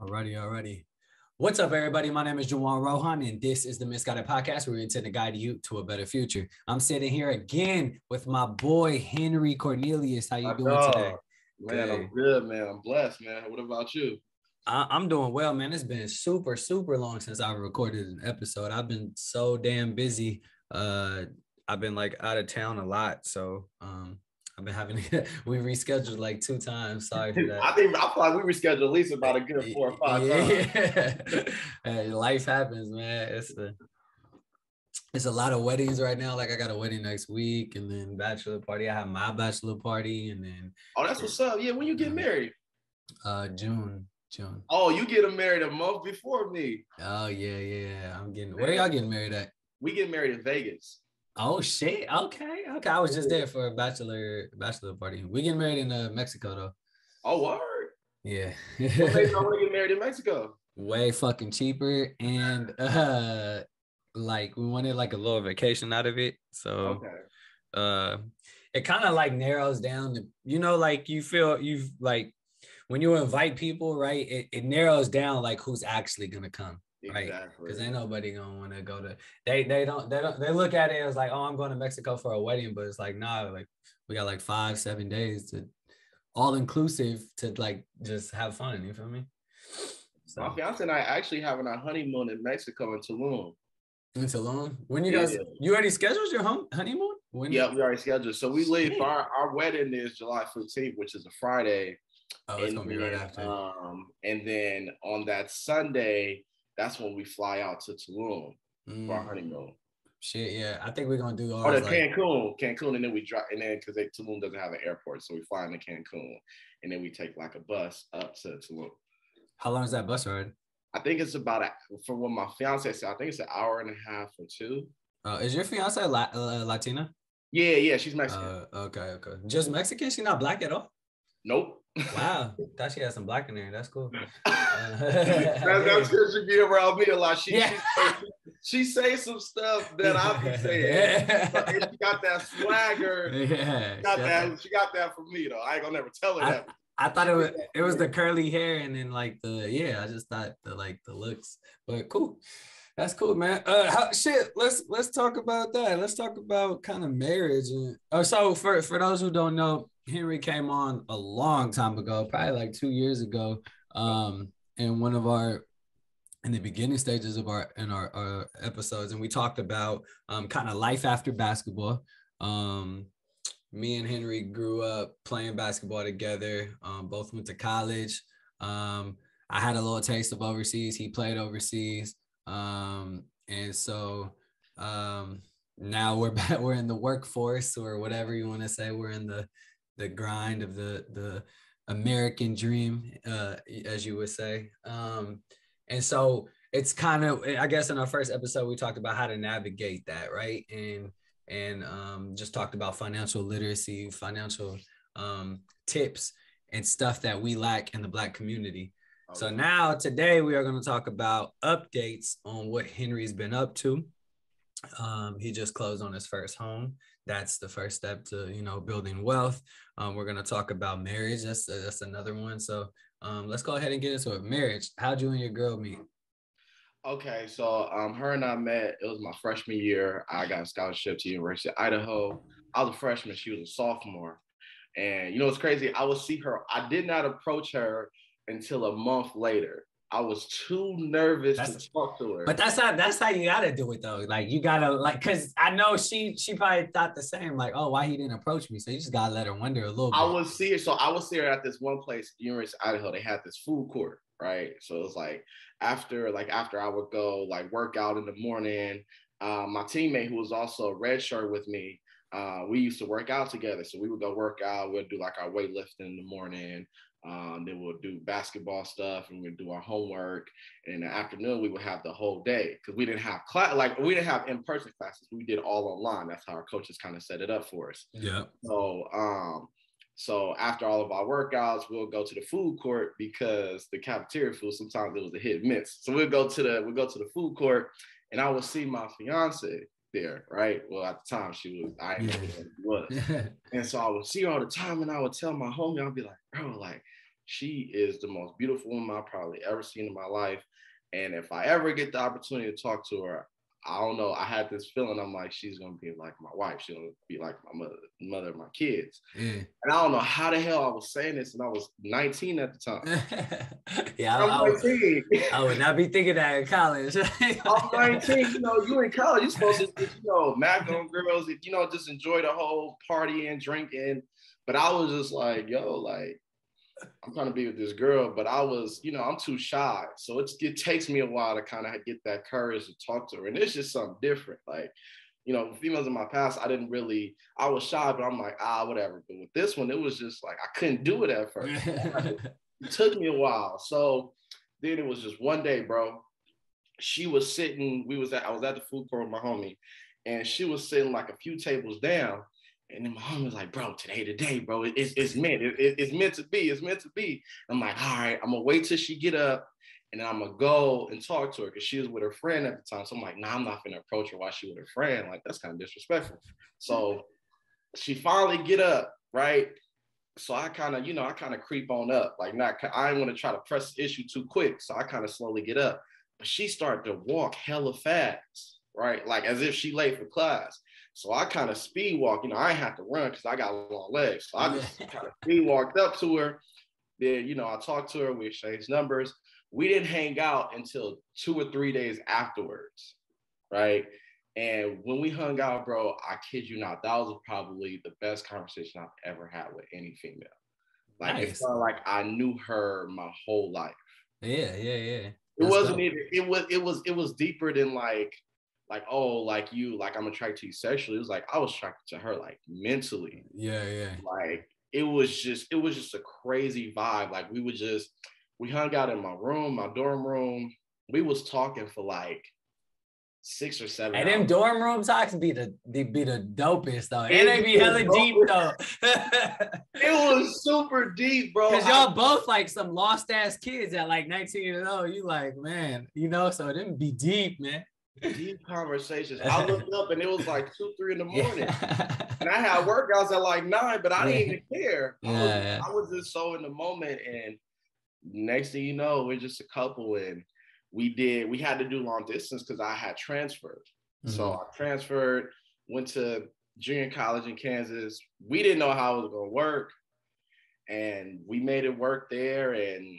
Alrighty. What's up, everybody? My name is Juwan Rohan, and this is the Misguided Podcast, where we intend to guide you to a better future. I'm sitting here again with my boy, Henry Cornelious. How you doing today? Man, good. I'm good, man. I'm blessed, man. What about you? I'm doing well, man. It's been super long since I recorded an episode. I've been so damn busy. I've been like out of town a lot, so I've been having we rescheduled like 2 times. Sorry for that. I feel like we rescheduled at least about a good 4 or 5 times. Hey, life happens, man. It's a lot of weddings right now. Like I got a wedding next week, and then bachelor party. I have my bachelor party, and then that's what's up. Yeah, when you get married? June. Oh, you get married a month before me. Oh yeah. Where y'all getting married at? We get married in Vegas. Oh shit. Okay. I was just there for a bachelor party. We getting married in Mexico though. Oh, word. Yeah. What made you want to get married in Mexico? Way fucking cheaper, and like we wanted like a little vacation out of it. So it kind of like narrows down the, like you feel you've like when you invite people, right? It narrows down like who's actually gonna come. Right, exactly. Because ain't nobody gonna want to go to. They look at it as like, oh, I'm going to Mexico for a wedding, but it's like, nah, like we got like 5-7 days to all inclusive to like just have fun. You feel me? So. My fiance and I actually having our honeymoon in Mexico in Tulum. In Tulum? When you guys, you already scheduled your honeymoon? Yeah, we already scheduled. So we leave. Our wedding is July 15th, which is a Friday. Oh, it's gonna be right after. And then on that Sunday, that's when we fly out to Tulum for our honeymoon. Shit, yeah. I think we're gonna do ours. Cancun, and then we drive, and then because Tulum doesn't have an airport, so we fly into Cancun, and then we take like a bus up to Tulum. How long is that bus ride? I think it's about from what my fiance said. I think it's an hour and a half or 2. Is your fiance Latina? Yeah, she's Mexican. Okay. Just Mexican? She's not black at all? Nope. Wow, thought she had some black in there. That's cool. That's because she be around me a lot. She say some stuff that I be saying. And she got that swagger. Yeah, she got that from me though. I ain't gonna never tell her that. I thought it was the curly hair and then like I just thought the looks, but cool. That's cool, man. Let's talk about that. Let's talk about kind of marriage. So for those who don't know, Henry came on a long time ago, probably like 2 years ago, in the beginning stages of our episodes, and we talked about kind of life after basketball. Me and Henry grew up playing basketball together. Both went to college. I had a little taste of overseas. He played overseas. And so now we're in the workforce, or whatever you want to say. We're in the grind of the American dream, as you would say. And so it's kind of, I guess in our first episode, we talked about how to navigate that, right? And just talked about financial literacy, financial tips and stuff that we lack in the Black community. So now today we are going to talk about updates on what Henry's been up to. He just closed on his first home. That's the first step to, building wealth. We're going to talk about marriage. That's another one. So let's go ahead and get into it. Marriage. How'd you and your girl meet? Okay, so her and I met. It was my freshman year. I got a scholarship to University of Idaho. I was a freshman. She was a sophomore. And it's crazy. I would see her. I did not approach her until a month later. I was too nervous to talk to her. But that's how you gotta do it though. Like you gotta because I know she probably thought the same. Like, oh, why he didn't approach me? So you just gotta let her wonder a little bit. I would see her at this one place, University of Idaho. They had this food court, right? So it was like after I would go like work out in the morning. My teammate who was also a red shirt with me, we used to work out together. So we would go work out. We'd do like our weightlifting in the morning. Then we'll do basketball stuff and we'll do our homework. And in the afternoon, we would have the whole day because we didn't have we didn't have in-person classes. We did all online. That's how our coaches kind of set it up for us. Yeah. So after all of our workouts, we'll go to the food court because the cafeteria food, sometimes it was a hit and miss. So we'll go to the food court and I would see my fiance there, right? Well, at the time I didn't know who she was. And so I would see her all the time and I would tell my homie, I'd be like, bro, like, she is the most beautiful woman I've probably ever seen in my life. And if I ever get the opportunity to talk to her, I don't know. I had this feeling. I'm like, she's gonna be like my wife. She's gonna be like my mother of my kids. Yeah. And I don't know how the hell I was saying this, and I was 19 at the time. Yeah, I would not be thinking that in college. I'm 19. You in college, you're supposed to, mag on girls, just enjoy the whole partying, drinking. But I was just like, yo, like, I'm trying to be with this girl, but I was, I'm too shy. So it takes me a while to kind of get that courage to talk to her. And it's just something different. Like, females in my past, I was shy, but I'm like, whatever. But with this one, it was just like, I couldn't do it at first. It took me a while. So then it was just one day, bro. She was sitting, I was at the food court with my homie, and she was sitting like a few tables down. And then my homie was like, bro, today, bro, it's meant. It's meant to be. It's meant to be. I'm like, all right, I'm going to wait till she get up, and then I'm going to go and talk to her, because she was with her friend at the time. So I'm like, nah, I'm not going to approach her while she with her friend. Like, that's kind of disrespectful. So she finally get up, right? So I kind of creep on up. Like, I didn't want to try to press the issue too quick. So I kind of slowly get up. But she started to walk hella fast, right? Like, as if she late for class. So I kind of speed walk, I ain't have to run because I got long legs. So I just kind of speed walked up to her. Then, I talked to her, we exchanged numbers. We didn't hang out until 2 or 3 days afterwards, right? And when we hung out, bro, I kid you not, that was probably the best conversation I've ever had with any female. Like, nice. It felt like I knew her my whole life. Yeah. It wasn't even, it was deeper than like, oh, like I'm attracted to you sexually. It was like I was attracted to her, like, mentally. Yeah. Like it was just a crazy vibe. Like we hung out in my dorm room. We was talking for like 6 or 7 hours. And them dorm room talks be the dopest though. And they be hella deep though. It was super deep, bro. Cause y'all both like some lost ass kids at like 19 years old. You like, man, so it didn't be deep, man. Deep conversations. I looked up and it was like 2, 3 in the morning. And I had workouts at like 9, but I didn't even care. I was just so in the moment. And next thing you know, we're just a couple, and we had to do long distance because I had transferred. Mm-hmm. So I transferred, went to junior college in Kansas. We didn't know how it was going to work, and we made it work there. And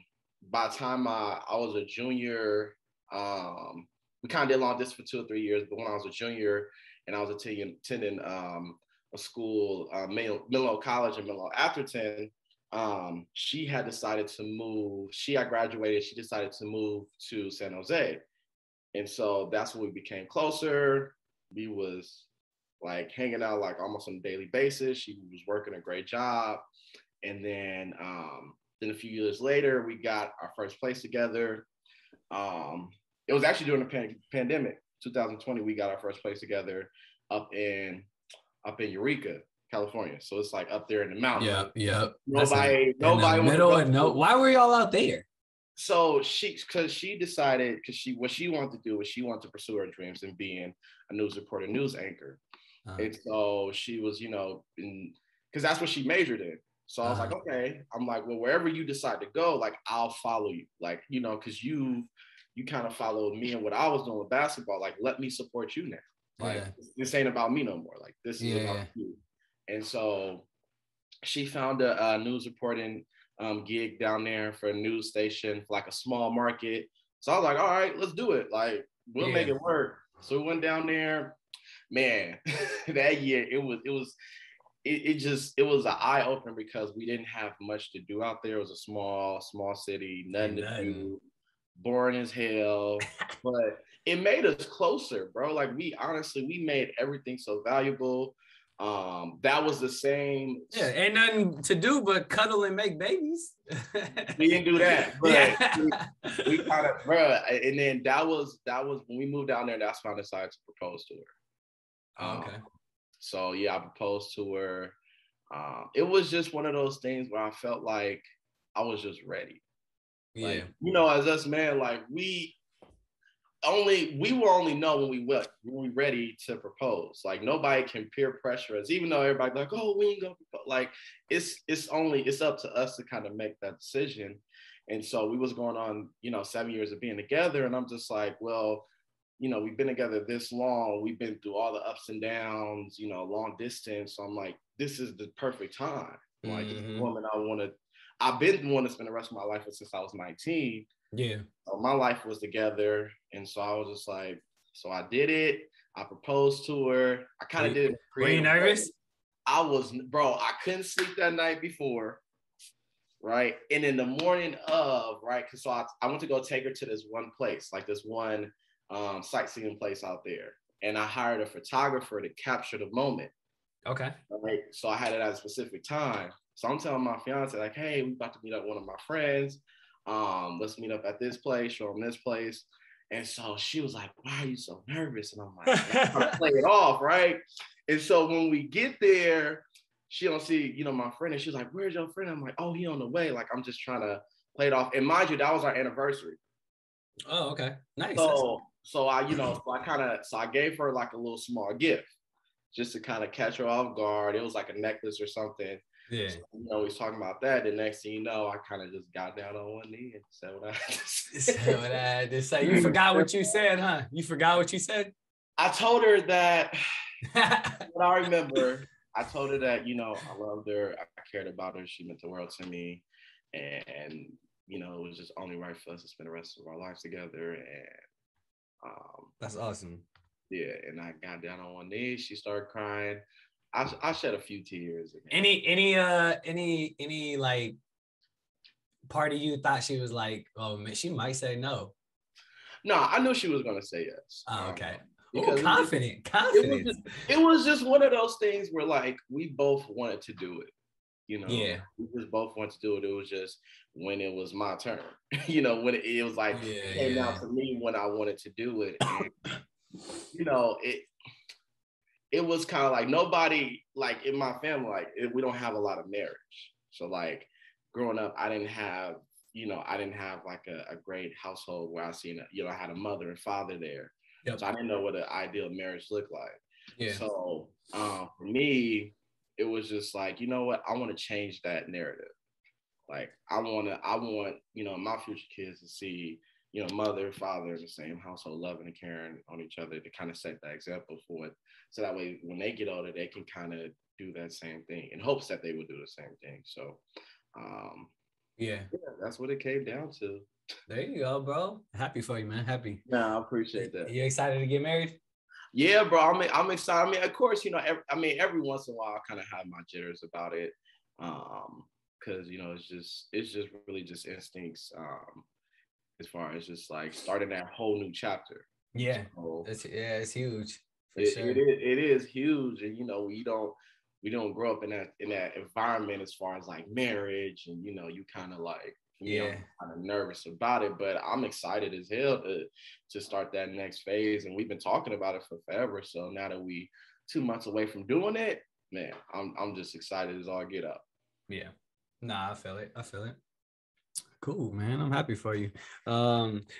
by the time I was a junior, we kind of did long distance for 2 or 3 years, but when I was a junior and I was attending a school, Menlo College in Menlo Atherton, she had decided to move. She had graduated. She decided to move to San Jose. And so that's when we became closer. We was like hanging out like almost on a daily basis. She was working a great job. And then a few years later, we got our first place together. It was actually during the pandemic, 2020. We got our first place together up in Eureka, California. So it's like up there in the mountains. Yeah. Nobody. Why were y'all out there? So she decided, what she wanted to do was she wanted to pursue her dreams in being a news reporter, news anchor. And so she was, because that's what she majored in. So I was like, okay. I'm like, well, wherever you decide to go, like, I'll follow you. Like, because you kind of followed me and what I was doing with basketball. Like, let me support you now. Like, this ain't about me no more. Like, this is about you. And so she found a news reporting gig down there for a news station for like a small market. So I was like, all right, let's do it. Like, we'll make it work. So we went down there. Man, that year it was an eye opener because we didn't have much to do out there. It was a small city, nothing to do. Boring as hell, but it made us closer, bro. Like, we made everything so valuable. That was the same. Yeah, ain't nothing to do but cuddle and make babies. We didn't do that, but we kind of, bro. And then that was when we moved down there. That's when I decided to propose to her. Okay. So yeah, I proposed to her. It was just one of those things where I felt like I was just ready. Like, as us, man, like, we will only know when we ready to propose. Like nobody can peer pressure us, even though everybody like, oh, we ain't gonna propose. Like it's up to us to kind of make that decision. And so we was going on, 7 years of being together, and I'm just like, well, we've been together this long, we've been through all the ups and downs, long distance. So I'm like, this is the perfect time. Like this woman I've been wanting to spend the rest of my life with since I was 19. Yeah. So my life was together. And so I was just like, so I did it. I proposed to her. I kind of did it. Were you nervous? I couldn't sleep that night before. Right. And in the morning of, right. Cause so I went to go take her to this one place, like this one sightseeing place out there. And I hired a photographer to capture the moment. Okay. Right. So I had it at a specific time. So I'm telling my fiance, like, hey, we about to meet up with one of my friends. Let's meet up at this place, show them this place. And so she was like, why are you so nervous? And I'm like, I'm trying to play it off, right? And so when we get there, she don't see, my friend, and she's like, where's your friend? I'm like, oh, he on the way. Like, I'm just trying to play it off. And mind you, that was our anniversary. Oh, okay. Nice. So I gave her like a little small gift just to kind of catch her off guard. It was like a necklace or something. Yeah. So, he's talking about that. The next thing you know, I kind of just got down on one knee and said what I had to say. You forgot what you said, huh? You forgot what you said? I told her that, what I remember, I told her that, I loved her. I cared about her. She meant the world to me. And, it was just only right for us to spend the rest of our lives together. And that's awesome. Yeah. And I got down on one knee. She started crying. I shed a few tears. Any like part of you thought she was like, oh man, she might say no? No, I knew she was gonna say yes. Oh, okay. Because confident. It was just one of those things where like we both wanted to do it. Yeah. We just both wanted to do it. It was just when it was my turn. When it was like came out to me when I wanted to do it. And it was kind of like nobody, like in my family, like we don't have a lot of marriage. So like growing up, I didn't have like a great household where I had a mother and father there. Yep. So I didn't know what an ideal marriage looked like. Yeah. So for me, it was just like, you know what? I want to change that narrative. Like I want my future kids to see, mother, father in the same household, loving and caring on each other, to kind of set that example for it. So that way, when they get older, they can kind of do that same thing in hopes that they would do the same thing. So, yeah, that's what it came down to. There you go, bro. Happy for you, man. Happy. No, I appreciate that. You excited to get married? Yeah, bro. I'm excited. I mean, of course, every once in a while, I kind of have my jitters about it, because it's just really just instincts. As far as just like starting that whole new chapter. Yeah, so, it's huge. Sure. It is huge, and we don't grow up in that environment as far as like marriage, and you kind of like I'm kind of nervous about it, but I'm excited as hell to start that next phase, and we've been talking about it for forever. So now that we 2 months away from doing it, man, I'm just excited as all get up. Yeah, I feel it. Cool, man. I'm happy for you.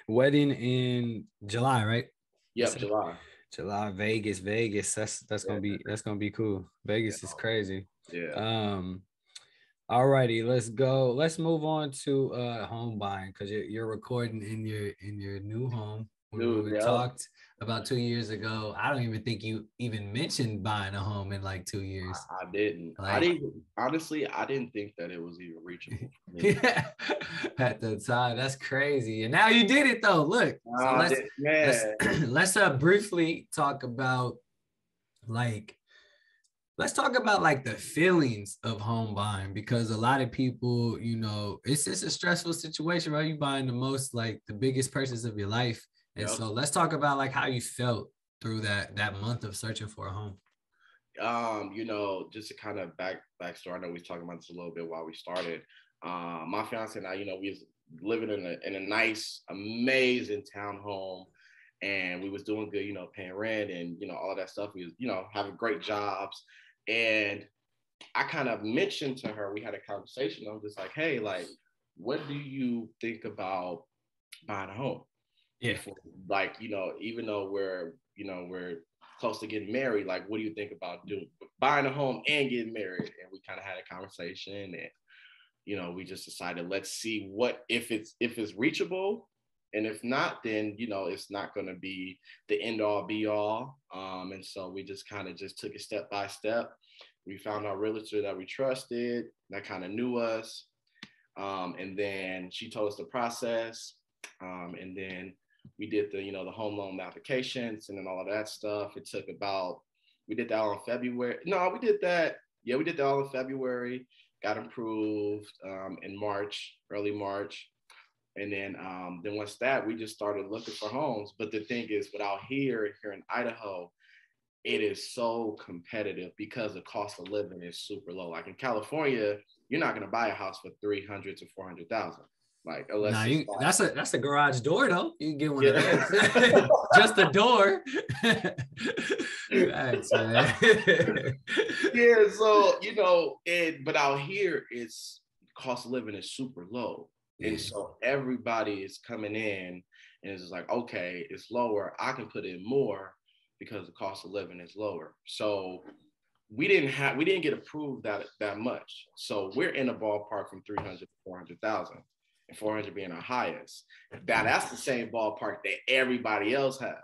Wedding in July, right? Yep, July, Vegas. That's gonna be cool. Vegas is crazy. Yeah. Alrighty, let's go. Let's move on to home buying, because you're recording in your new home. We talked about 2 years ago. I don't even think you even mentioned buying a home in like 2 years. I didn't. I didn't think that it was even reachable for me. Yeah. At the time. That's crazy. And now you did it though. Look. So let's briefly talk about let's talk about like the feelings of home buying, because a lot of people, it's a stressful situation, right? You buying the biggest purchase of your life. And so let's talk about like how you felt through that month of searching for a home. Just to kind of backstory, I know we was talking about this a little bit while we started. My fiance and I, we was living in a nice, amazing townhome, and we was doing good, paying rent and, all of that stuff. We was, having great jobs. And I kind of mentioned to her, we had a conversation. I was just like, hey, like, what do you think about buying a home? Yeah. before, like, even though we're close to getting married, like, what do you think about buying a home and getting married? And we kind of had a conversation, and we just decided, let's see if it's reachable, and if not, then it's not going to be the end all be all. And so we just kind of just took it step by step. We found our realtor that we trusted, that kind of knew us, and then she told us the process, and then we did the home loan applications and then all of that stuff. It took we did that all in February. No, we did that. Yeah, we did that all in February. Got approved in March, early March. And then once that, we just started looking for homes. But the thing is, here in Idaho, it is so competitive because the cost of living is super low. Like in California, you're not going to buy a house for $300,000 to $400,000. Like, unless that's a garage door though. You can get one of those. Just the door. Thanks, man. Yeah, so but out here, it's cost of living is super low, and so everybody is coming in, and it's like, okay, it's lower. I can put in more because the cost of living is lower. So we didn't get approved that much. So we're in a ballpark from 300 to 400,000. And 400 being our highest. That's the same ballpark that everybody else has.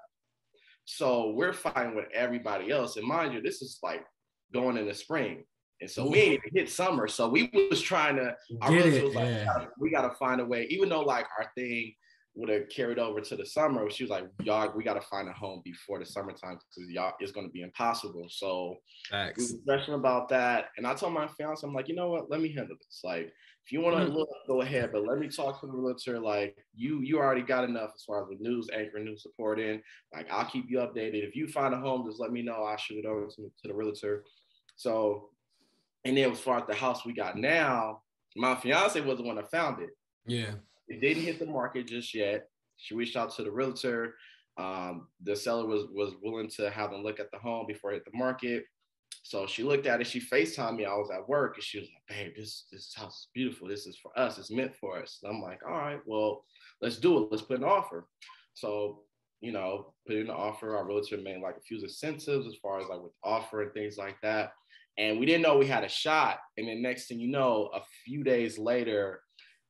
So we're fighting with everybody else. And mind you, this is like going in the spring. And so we ain't even hit summer. So we was trying to, our realtor was like, we got to find a way, even though like our thing would have carried over to the summer. She was like, y'all, we got to find a home before the summertime because y'all, it's going to be impossible. So we were discussing about that. And I told my fiance, I'm like, you know what, let me handle this. Like, if you want to look, go ahead, but let me talk to the realtor. Like, you already got enough as far as the news anchor, news supporting. Like, I'll keep you updated. If you find a home, just let me know. I'll shoot it over to the realtor. So, and then as far as the house we got now, my fiance was the one that found it. Yeah. It didn't hit the market just yet. She reached out to the realtor. The seller was willing to have them look at the home before it hit the market. So she looked at it. She FaceTimed me. I was at work, and she was like, "Babe, this house is beautiful. This is for us. It's meant for us." And I'm like, "All right, well, let's do it. Let's put an offer." So, put in the offer. Our realtor made like a few incentives as far as like with offer and things like that. And we didn't know we had a shot. And then next thing you know, a few days later,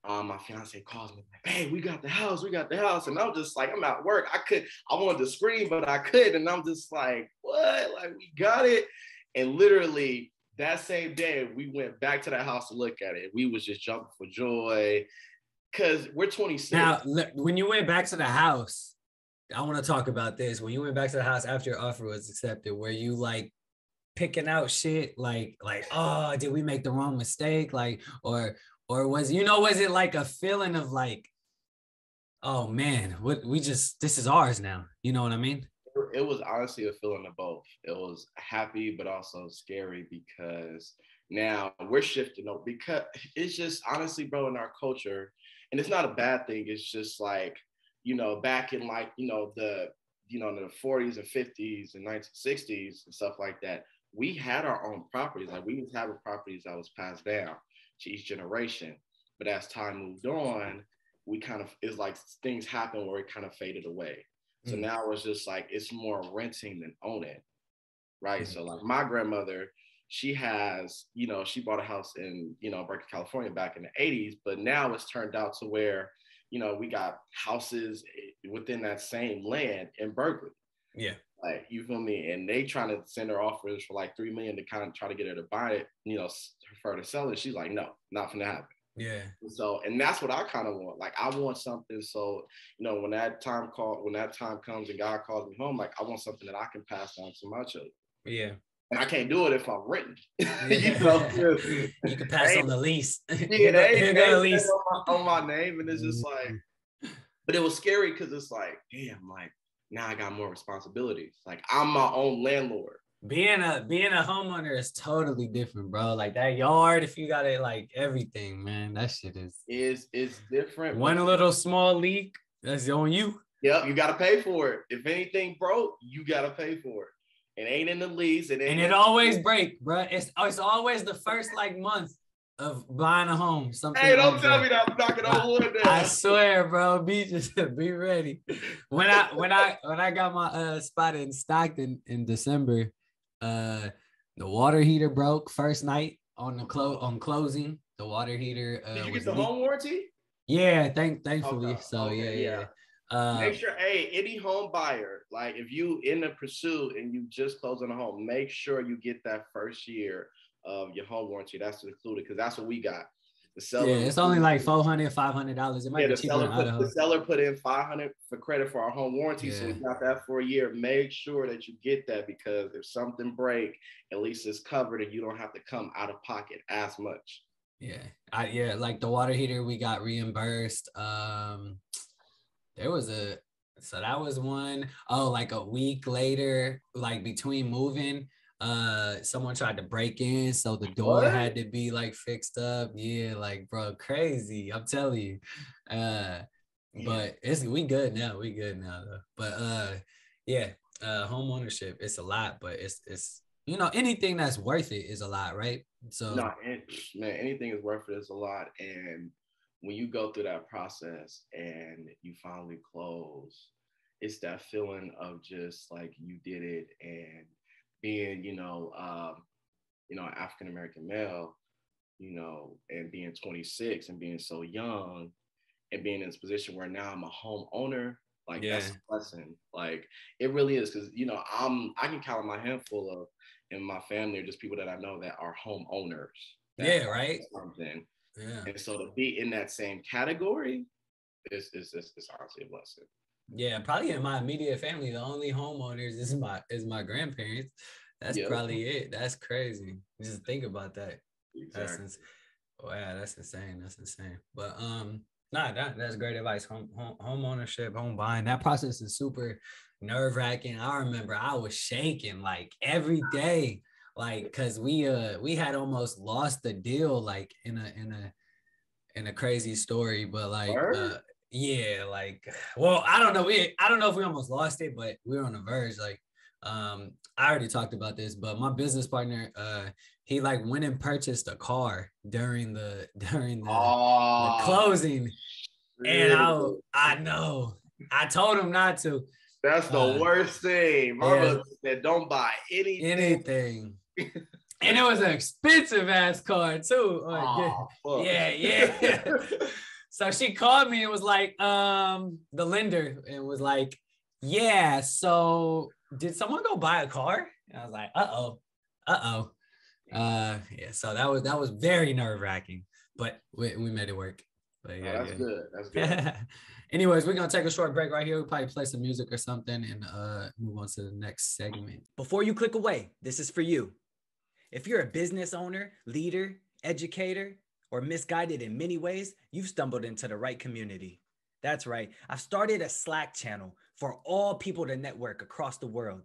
my fiance calls me like, "Hey, we got the house. We got the house." And I'm just like, I'm at work. I wanted to scream, but I couldn't. And I'm just like, what? Like, we got it. And literally that same day, we went back to that house to look at it. We was just jumping for joy because we're 26. Now, when you went back to the house, I want to talk about this. When you went back to the house after your offer was accepted, were you like picking out shit like, oh, did we make the wrong mistake? Like, or was it like a feeling of like, oh man, this is ours now. You know what I mean? It was honestly a feeling of both. It was happy, but also scary because now we're shifting up because it's just honestly, bro, in our culture, and it's not a bad thing. It's just like, back in like, the 40s and 50s and 1960s and stuff like that, we had our own properties. Like, we was having properties that was passed down to each generation. But as time moved on, it's like things happened where it kind of faded away. So now it's just like, it's more renting than owning, right? So like my grandmother, she has, she bought a house in, Berkeley, California back in the 80s, but now it's turned out to where, we got houses within that same land in Berkeley. Yeah. Like, you feel me? And they trying to send her offers for like $3 million to kind of try to get her to buy it, for her to sell it. She's like, no, not gonna happen. Yeah. So, and that's what I kind of want. Like, I want something. So, when that time comes and God calls me home, like, I want something that I can pass on to my children. Yeah. And I can't do it if I'm renting. You can pass on the lease. Yeah, they lease on my name, and it's just like, but it was scary because it's like, damn, like, now I got more responsibilities. Like, I'm my own landlord. Being a homeowner is totally different, bro. Like, that yard, if you got it, like, everything, man, that shit is different. One little small leak, that's on you. Yep, you got to pay for it. If anything broke, you got to pay for it. It ain't in the lease. And it always break, bro. It's always the first like month. of buying a home. Something. Hey, don't tell me that. I'm knocking on wood there. I swear, bro. Be ready. When I got my spot in Stockton in December, the water heater broke first night on closing. The water heater Did you was get the home warranty? Yeah, thankfully. Okay. So Okay, yeah. Make sure, hey, any home buyer, like if you in the pursuit and you just closed on a home, make sure you get that first year of your home warranty. That's included because that's what we got. The seller, it's only like $400-$500. It might be cheaper in Idaho. The seller put in $500 for credit for our home warranty, so we got that for a year. Make sure that you get that because if something break, at least it's covered and you don't have to come out of pocket as much. Yeah, like the water heater, we got reimbursed. There was that was one. Oh, like a week later, like between moving, someone tried to break in, so the door had to be like fixed up. Yeah, like bro, crazy. I'm telling you. But we good now though. But home ownership, it's a lot, but it's anything that's worth it is a lot, right? So man, anything is worth it is a lot. And when you go through that process and you finally close, it's that feeling of just like you did it and being, an African-American male, and being 26 and being so young and being in this position where now I'm a homeowner, like that's a blessing. Like it really is. Cause I can count on my handful of in my family or just people that I know that are homeowners. Right. Something. Yeah. And so to be in that same category is honestly a blessing. Yeah, probably in my immediate family, the only homeowners is my grandparents. That's probably it. That's crazy. Just think about that. Exactly. That's insane. That's insane. But that's great advice. Home ownership, home buying. That process is super nerve-wracking. I remember I was shaking like every day, like because we had almost lost the deal, like in a crazy story, but like I don't know. I don't know if we almost lost it, but we were on the verge. Like, I already talked about this, but my business partner, he like went and purchased a car during the closing, and I know I told him not to. That's the worst thing. My brother said, "Don't buy anything." And it was an expensive ass car too. Yeah. So she called me and was like, the lender, and was like, yeah, so did someone go buy a car? And I was like, so that was very nerve-wracking, but we made it work. But that's good. Anyways, we're gonna take a short break right here. We'll probably play some music or something and move on to the next segment. Before you click away, this is for you. If you're a business owner, leader, educator, or misguided in many ways, you've stumbled into the right community. That's right. I've started a Slack channel for all people to network across the world.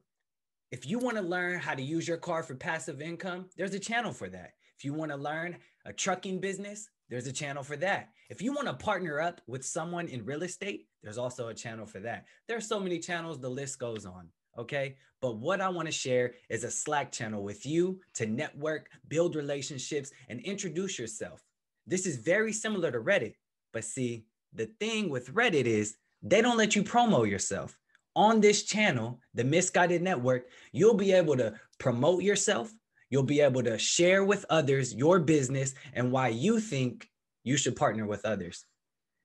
If you want to learn how to use your car for passive income, there's a channel for that. If you want to learn a trucking business, there's a channel for that. If you want to partner up with someone in real estate, there's also a channel for that. There's so many channels, the list goes on. Okay. But what I want to share is a Slack channel with you to network, build relationships, and introduce yourself. This is very similar to Reddit, but see, the thing with Reddit is they don't let you promo yourself. On this channel, the Misguided Network, you'll be able to promote yourself. You'll be able to share with others your business and why you think you should partner with others.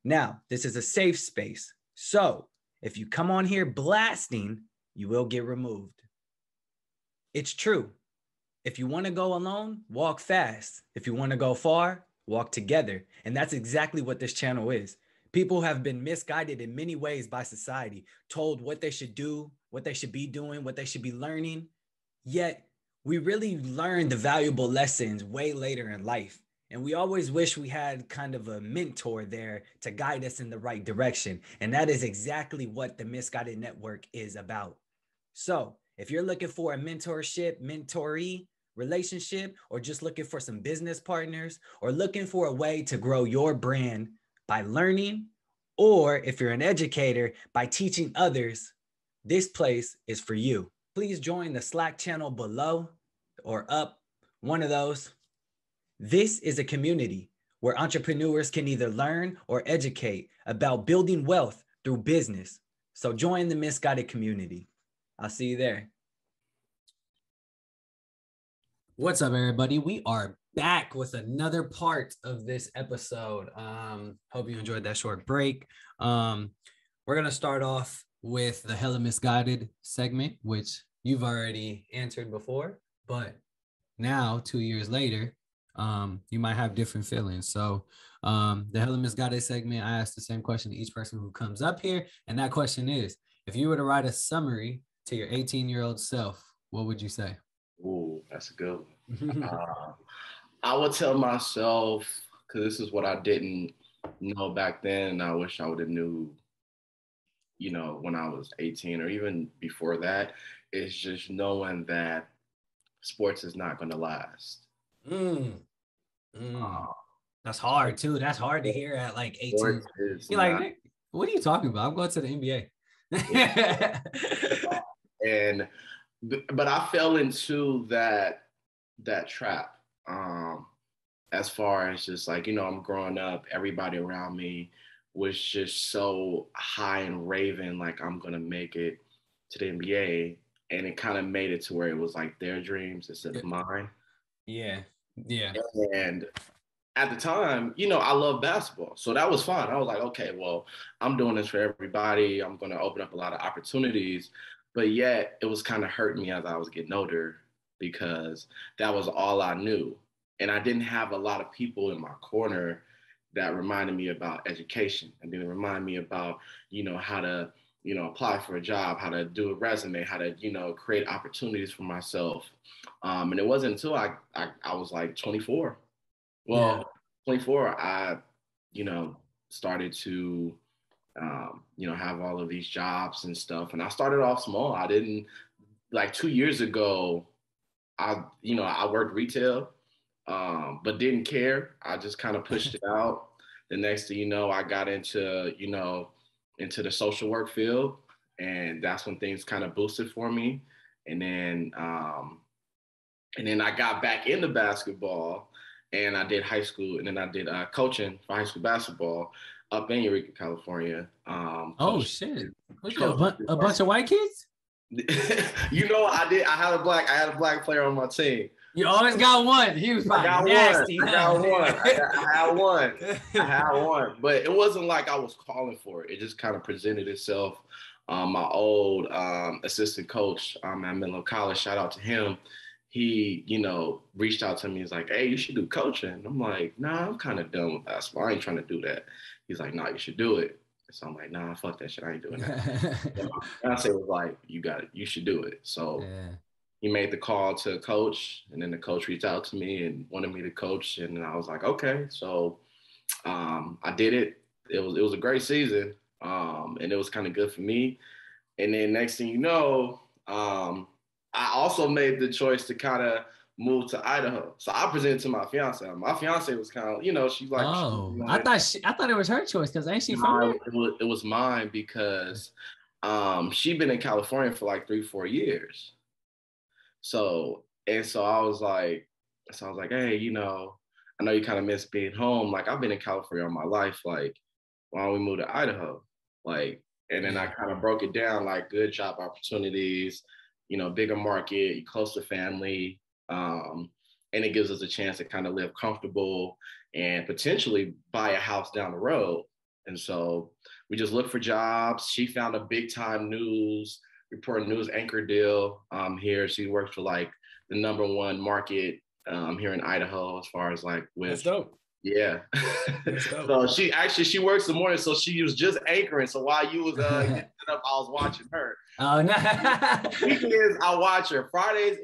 Now, this is a safe space. So if you come on here blasting, you will get removed. It's true. If you want to go alone, walk fast. If you want to go far, walk together. And that's exactly what this channel is. People have been misguided in many ways by society, told what they should do, what they should be doing, what they should be learning. Yet we really learn the valuable lessons way later in life. And we always wish we had kind of a mentor there to guide us in the right direction. And that is exactly what the Misguided Network is about. So if you're looking for a mentorship, mentoree relationship, or just looking for some business partners, or looking for a way to grow your brand by learning, or if you're an educator, by teaching others, this place is for you. Please join the Slack channel below or up, one of those. This is a community where entrepreneurs can either learn or educate about building wealth through business. So join the Misguided community. I'll see you there. What's up, everybody? We are back with another part of this episode. Hope you enjoyed that short break. We're gonna start off with the Hella Misguided segment, which you've already answered before, but now 2 years later, you might have different feelings. So the Hella Misguided segment, I ask the same question to each person who comes up here, and that question is, if you were to write a summary to your 18-year-old self, what would you say? Ooh, that's a good one. I would tell myself, because this is what I didn't know back then, and I wish I would have knew, when I was 18 or even before that, is just knowing that sports is not going to last. That's hard too. That's hard to hear at like 18. You're like, Nick, what are you talking about? I'm going to the NBA. But I fell into that trap. As far as just like, I'm growing up, everybody around me was just so high and raving, like I'm gonna make it to the NBA, and it kind of made it to where it was like their dreams instead of mine. Yeah. And at the time, I love basketball, so that was fine. I was like, okay, well, I'm doing this for everybody. I'm gonna open up a lot of opportunities, but yet it was kind of hurting me as I was getting older because that was all I knew. And I didn't have a lot of people in my corner that reminded me about education and didn't remind me about, how to, apply for a job, how to do a resume, how to, create opportunities for myself. And it wasn't until I was like 24. Well, yeah. 24, I, started to, have all of these jobs and stuff. And I started off small. I didn't, like 2 years ago, I worked retail. But didn't care. I just kind of pushed it out. The next thing you know, I got into the social work field, and that's when things kind of boosted for me. And then I got back into basketball, and I did high school, and then I did coaching for high school basketball up in Eureka, California. Oh shit! A bunch of white kids? I had a black player on my team. You always got one. He was nasty. I had one. But it wasn't like I was calling for it. It just kind of presented itself. My old assistant coach at Menlo College, shout out to him. He, reached out to me. He's like, hey, you should do coaching. I'm like, nah, I'm kind of done with basketball. I ain't trying to do that. He's like, nah, you should do it. So I'm like, nah, fuck that shit. I ain't doing that. So my fiance was like, you got it. You should do it. So he made the call to a coach, and then the coach reached out to me and wanted me to coach. And I was like, okay. So I did it. It was a great season. And it was kind of good for me. And then next thing you know, I also made the choice to kind of move to Idaho. So I presented to my fiance. My fiance was kind of, she's like, I thought it was her choice because ain't she from there? It was mine because she'd been in California for like 3-4 years. So I was like, hey, I know you kind of miss being home. Like, I've been in California all my life. Like, why don't we move to Idaho? Like, and then I kind of broke it down, like good job opportunities, bigger market, close to family. And it gives us a chance to kind of live comfortable and potentially buy a house down the road. And so we just looked for jobs. She found a big time news anchor deal here. She works for like the #1 market here in Idaho as far as like with. That's dope. Yeah. So she works the morning. So she was just anchoring. So while you was getting up, I was watching her. Oh no. Weekends I watch her. Fridays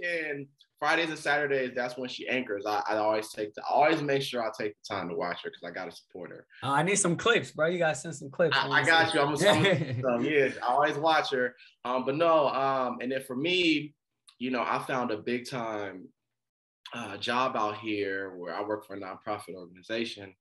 and Saturdays, that's when she anchors. I always make sure I take the time to watch her because I gotta support her. I need some clips, bro. You gotta send some clips. I got you. I'm yeah, I always watch her. But no, and then for me, I found a big time job out here where I work for a nonprofit organization.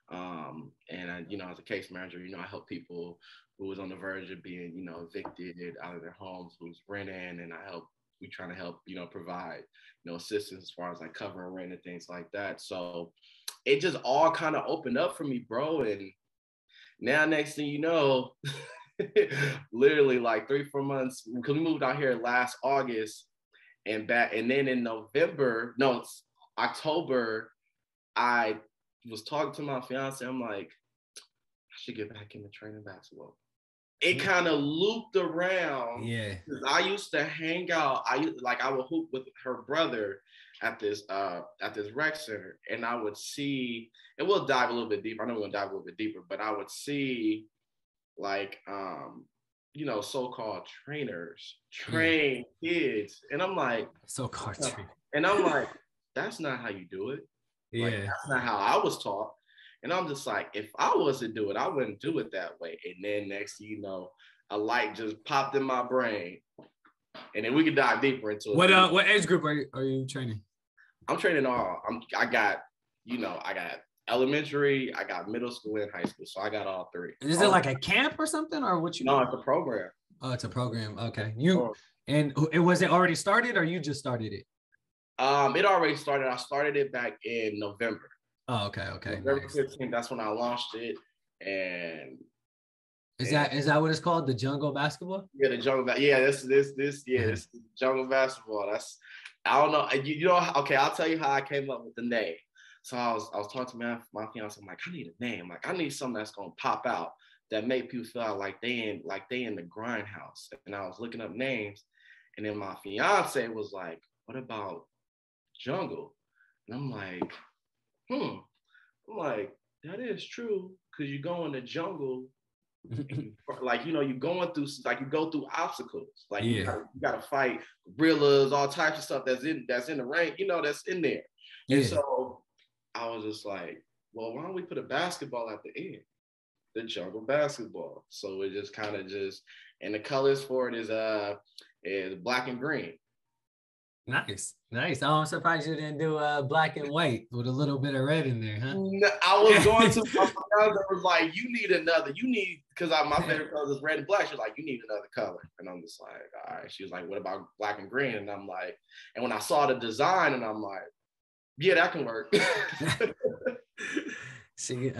And I, as a case manager, I help people who was on the verge of being, evicted out of their homes, who's renting, and I help we trying to help, provide, assistance as far as like covering rent and things like that. So it just all kind of opened up for me, bro. And now next thing you know, literally like 3-4 months, because we moved out here last August, and then in October, I was talking to my fiance. I'm like, I should get back into training basketball. It kind of looped around. Yeah. I used to hang out. I would hoop with her brother at this rec center, and I would see, and we'll dive a little bit deeper. I know we're gonna dive a little bit deeper, but I would see like so-called trainers train kids, and I'm like, so-called trainer. And I'm like, that's not how you do it. Yeah. Like, that's not how I was taught. And I'm just like, if I was to do it, I wouldn't do it that way. And then next thing you know, a light just popped in my brain. And then we can dive deeper into it. What age group are you training? I'm training all. I got elementary, I got middle school and high school. So I got all three. Is it like a camp or something, or what you? No, it's a program. Oh, it's a program. Okay. And was it already started, or you just started it? It already started. I started it back in November. Oh, okay. November 15th, that's when I launched it. And is that what it's called? The jungle basketball? Yeah, the jungle. Yeah, this jungle basketball. I don't know. Okay, I'll tell you how I came up with the name. So I was talking to my fiance. I'm like, I need a name. Like, I need something that's gonna pop out that make people feel like they in the grind house. And I was looking up names, and then my fiance was like, what about jungle? And I'm like, I'm like, that is true, because you go in the jungle, like, you're going through, like, you go through obstacles, like, you gotta fight gorillas, all types of stuff that's in the ring, that's in there. And so I was just like, well, why don't we put a basketball at the end, the jungle basketball? So it just kind of and the colors for it is black and green. Nice. Oh, I'm surprised you didn't do black and white with a little bit of red in there, huh? No, I was going to. My brother was like, because my favorite color is red and black. She's like, you need another color. And I'm just like, all right. She was like, what about black and green? And I'm like, and when I saw the design, and I'm like, yeah, that can work. See,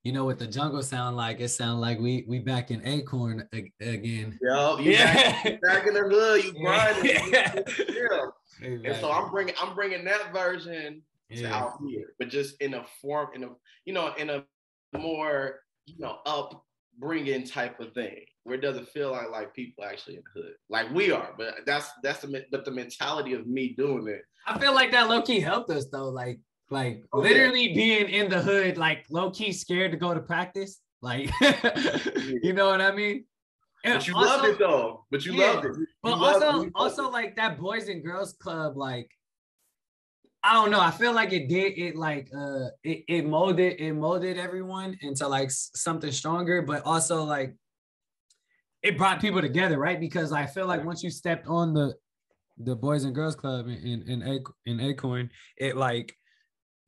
what the jungle sound like? It sound like we back in Acorn again. Yo, back in the hood, you grinding. Yeah. And so I'm bringing that version to out here, but just in a form, in a more, upbringing type of thing, where it doesn't feel like people actually in the hood, like we are. But that's the mentality of me doing it. I feel like that low key helped us though, like literally being in the hood, like low key scared to go to practice, like you know what I mean? And but you loved it though. But you loved it. But also like that Boys and Girls Club, like I don't know. I feel like it molded everyone into like something stronger, but also like it brought people together, right? Because I feel like once you stepped on the Boys and Girls Club in Acorn, it like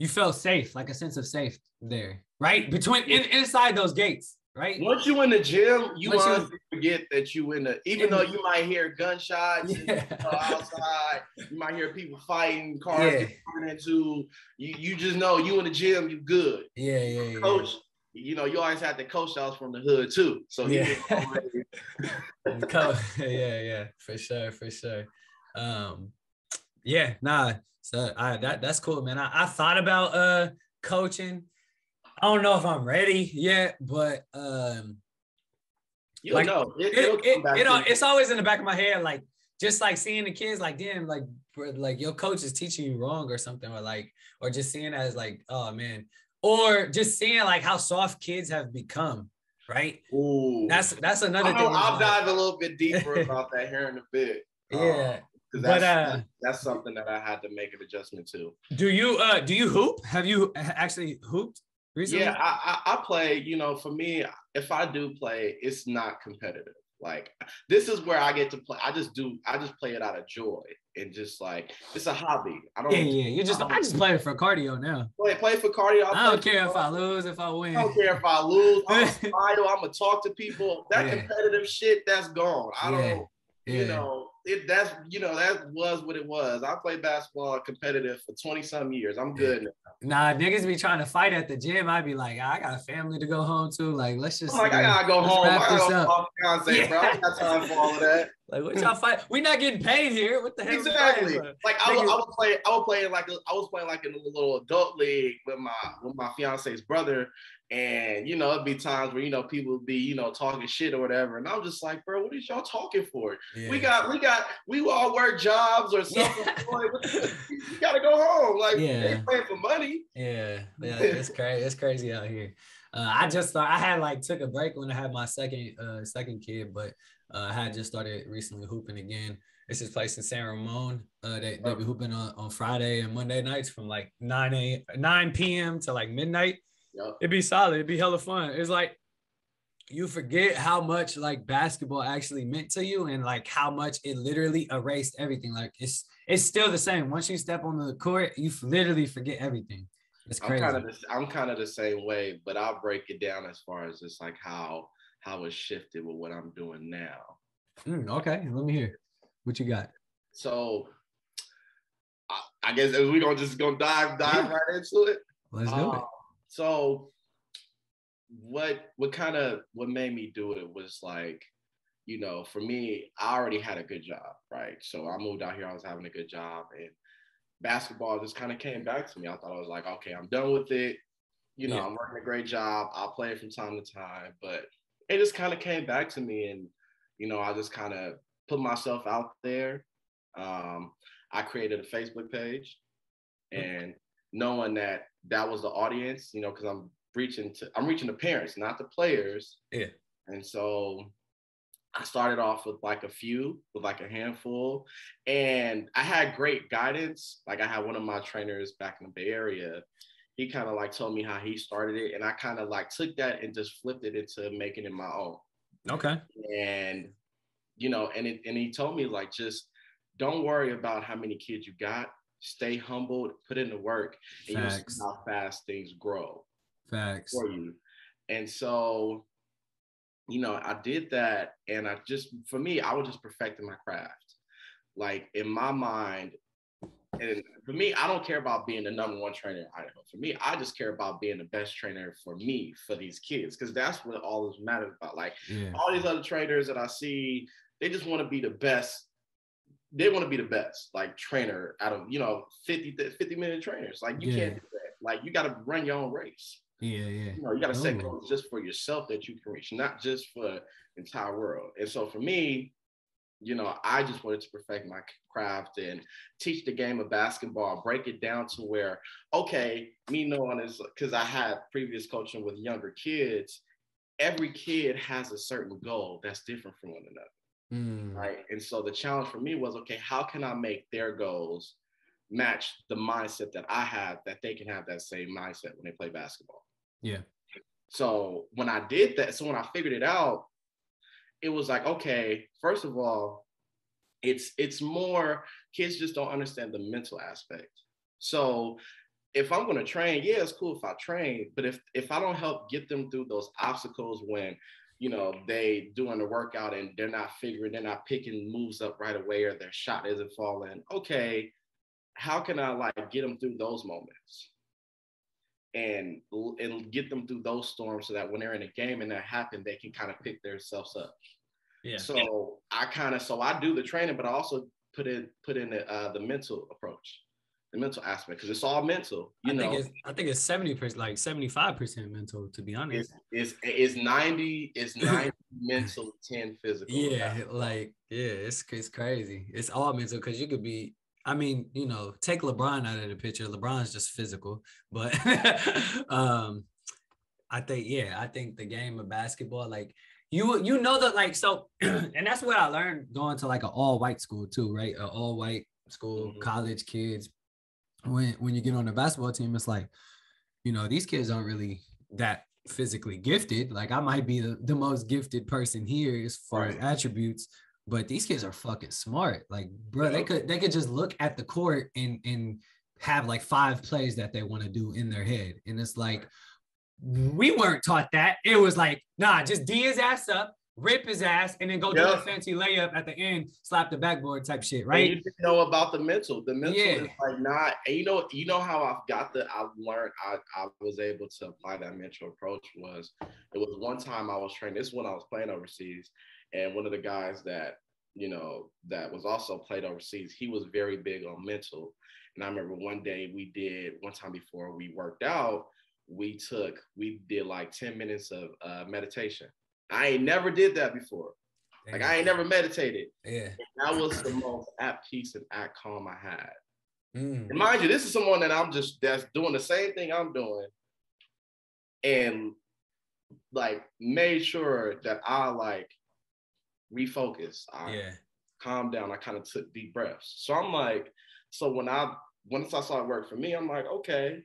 you felt safe, like a sense of safe there, right? Inside those gates, right? Once you in the gym, you honestly forget that you even though you might hear gunshots outside, you might hear people fighting, cars coming into, you just know you in the gym, you good. Yeah. Coach, you always have to coach us from the hood too. So for sure. So that's cool, man. I thought about coaching. I don't know if I'm ready yet, but it's always in the back of my head, like just like seeing the kids, like damn, like your coach is teaching you wrong or something, or just seeing it as like, oh man, or just seeing like how soft kids have become, right? Ooh, that's another thing. I'll dive a little bit deeper about that here in a bit. Yeah. That's something that I had to make an adjustment to. Do you hoop? Have you actually hooped recently? Yeah, I play. For me, if I do play, it's not competitive. Like this is where I get to play. I just play it out of joy and just like it's a hobby. I just play it for cardio now. Play for cardio. I don't care if I lose, if I win. I don't care if I lose. I'm gonna talk to people. That competitive shit, that's gone. I don't. that was what it was. I played basketball competitive for 20-some years. I'm good now. Nah, niggas be trying to fight at the gym. I'd be like, I got a family to go home to. Like, let's just. I'm like, I gotta go home. I gotta go home, fiance, bro. I ain't got time for all of that. Like, what y'all fight? We not getting paid here. What the hell? Exactly. Like, I was playing like in a little adult league with my fiance's brother, and it'd be times where people would be talking shit or whatever, and I'm just like, bro, what is y'all talking for? Yeah. We all work jobs or something. Yeah. You gotta go home. Like, they ain't playing for money. Yeah, it's crazy. It's crazy out here. I had took a break when I had my second kid, but I had just started recently hooping again. It's this place in San Ramon. They be hooping on Friday and Monday nights from like 9 p.m. to like midnight. Yep. It'd be solid. It'd be hella fun. It's like you forget how much like basketball actually meant to you and like how much it literally erased everything. Like it's still the same. Once you step on the court, you literally forget everything. It's crazy. I'm kind of the same way, but I'll break it down as far as just like how it shifted with what I'm doing now. Okay, let me hear what you got. So I guess we're gonna dive right into it. Let's do it. So what made me do it was like, for me, I already had a good job, right? So I moved out here, I was having a good job, and basketball just kind of came back to me. I thought I was like, okay, I'm done with it. I'm working a great job. I'll play it from time to time, but it just kind of came back to me, and I just kind of put myself out there. I created a Facebook page, and knowing that was the audience, because I'm reaching the parents, not the players. Yeah. And so I started off with like a handful, and I had great guidance. Like I had one of my trainers back in the Bay Area. He kind of like told me how he started it, and I kind of like took that and just flipped it into making it my own. Okay. And and he told me like, just don't worry about how many kids you got. Stay humbled, put in the work, and you'll see how fast things grow. Facts. For you. And so, I did that, and I was just perfecting my craft. Like in my mind, and for me, I don't care about being the number one trainer in Idaho. For me, I just care about being the best trainer for me, for these kids, because that's what all this matters about. Like all these other trainers that I see, they just want to be the best. They want to be the best, like trainer out of 50-minute trainers. Like you can't do that. Like you got to run your own race. Yeah. You got to set goals just for yourself that you can reach, not just for the entire world. And so for me, I just wanted to perfect my craft and teach the game of basketball, break it down to where, okay, me knowing is because I had previous coaching with younger kids, every kid has a certain goal that's different from one another. Right. And so the challenge for me was, okay, how can I make their goals match the mindset that I have, that they can have that same mindset when they play basketball? Yeah. So when I did that, when I figured it out, it was like, okay, first of all, it's more, kids just don't understand the mental aspect. So if I'm going to train, it's cool if I train, but if I don't help get them through those obstacles when they doing the workout and they're not picking moves up right away, or their shot isn't falling. Okay, how can I like get them through those moments and get them through those storms so that when they're in a game and that happens, they can kind of pick themselves up. Yeah. So I do the training, but I also put in the mental approach, the mental aspect, because it's all mental. I think it's 70%, like 75% mental, to be honest. It's 90 mental, 10 physical. Yeah, it's crazy. It's all mental, because you could be, take LeBron out of the picture. LeBron's just physical, but I think the game of basketball, like that, like, so, and that's what I learned going to like an all-white school too, right? An all-white school, college kids. When you get on the basketball team, it's like, these kids aren't really that physically gifted. Like I might be the most gifted person here as far as attributes, but these kids are fucking smart. Like, bro, they could just look at the court and have like 5 plays that they want to do in their head. And it's like, we weren't taught that. It was like, nah, just D his ass up, rip his ass, and then go do a fancy layup at the end, slap the backboard type shit, right? And you didn't know about the mental. The mental is like not, and you know how I've learned, I was able to apply that mental approach it was one time I was training, this is when I was playing overseas, and one of the guys that, you know, that was also played overseas, he was very big on mental. And I remember one day one time before we worked out, we did like 10 minutes of meditation. I ain't never did that before. Like I ain't never meditated. Yeah. And that was the most at peace and at calm I had. And mind you, this is someone that's doing the same thing I'm doing, and like made sure that I like refocus. I calmed down. I kind of took deep breaths. So I'm like, once I saw it work for me, I'm like, okay,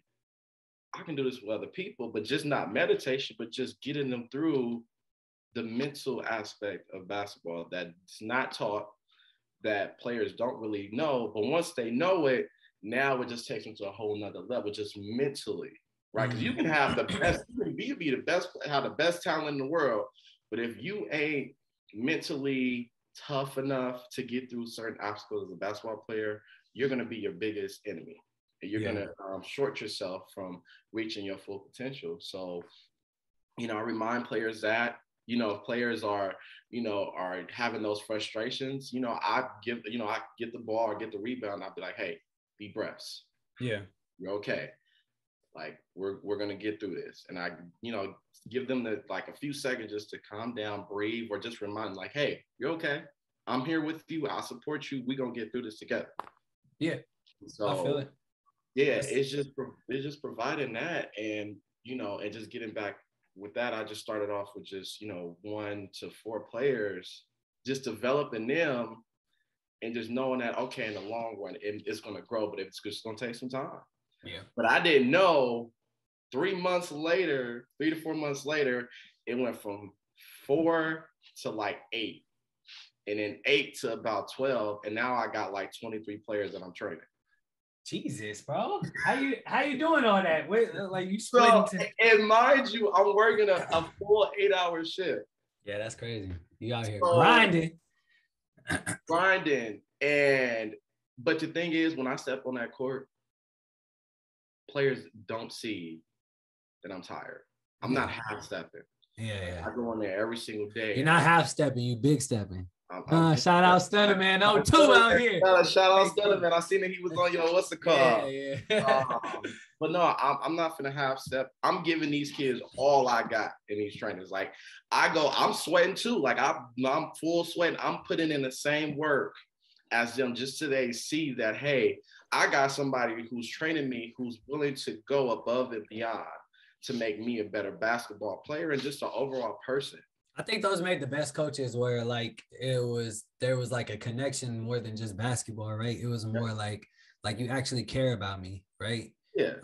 I can do this with other people, but just not meditation, but just getting them through the mental aspect of basketball that's not taught, that players don't really know. But once they know it, now it just takes them to a whole nother level, just mentally, right? Because you can have the best, you can be the best, have the best talent in the world, but if you ain't mentally tough enough to get through certain obstacles as a basketball player, you're going to be your biggest enemy. And you're going to short yourself from reaching your full potential. So, you know, I remind players that, you know, if players are having those frustrations, you know, I get the ball or get the rebound, I'll be like, hey, deep breaths. Yeah. You're okay. Like, we're going to get through this. And I, you know, give them a few seconds just to calm down, breathe, or just remind them, like, hey, you're okay. I'm here with you. I'll support you. We're going to get through this together. Yeah. So, I feel it. Yeah, it's just providing that, and, you know, and just getting back with that. I just started off with just, you know, 1 to 4 players, just developing them and just knowing that, okay, in the long run, it's going to grow, but it's just going to take some time. Yeah. But I didn't know 3 to 4 months later, it went from 4 to like 8, and then 8 to about 12. And now I got like 23 players that I'm training. Jesus, bro. How you doing all that? Like, you splitting and mind you, I'm working a full 8-hour shift. Yeah, that's crazy. You out here grinding. But the thing is, when I step on that court, players don't see that I'm tired. I'm not half stepping. Yeah. I go in there every single day. You're not half stepping, you big stepping. Shout out Stunner, man. No, 2 out here. Shout out Stunner, man. I seen that he was on your what's it called? Yeah. But no, I'm not finna half step. I'm giving these kids all I got in these trainings. Like, I'm sweating too. Like, I'm full sweating. I'm putting in the same work as them, just so they see that, hey, I got somebody who's training me, who's willing to go above and beyond to make me a better basketball player and just an overall person. I think those made the best coaches, where like there was like a connection more than just basketball, right? It was more like you actually care about me, right? Yeah.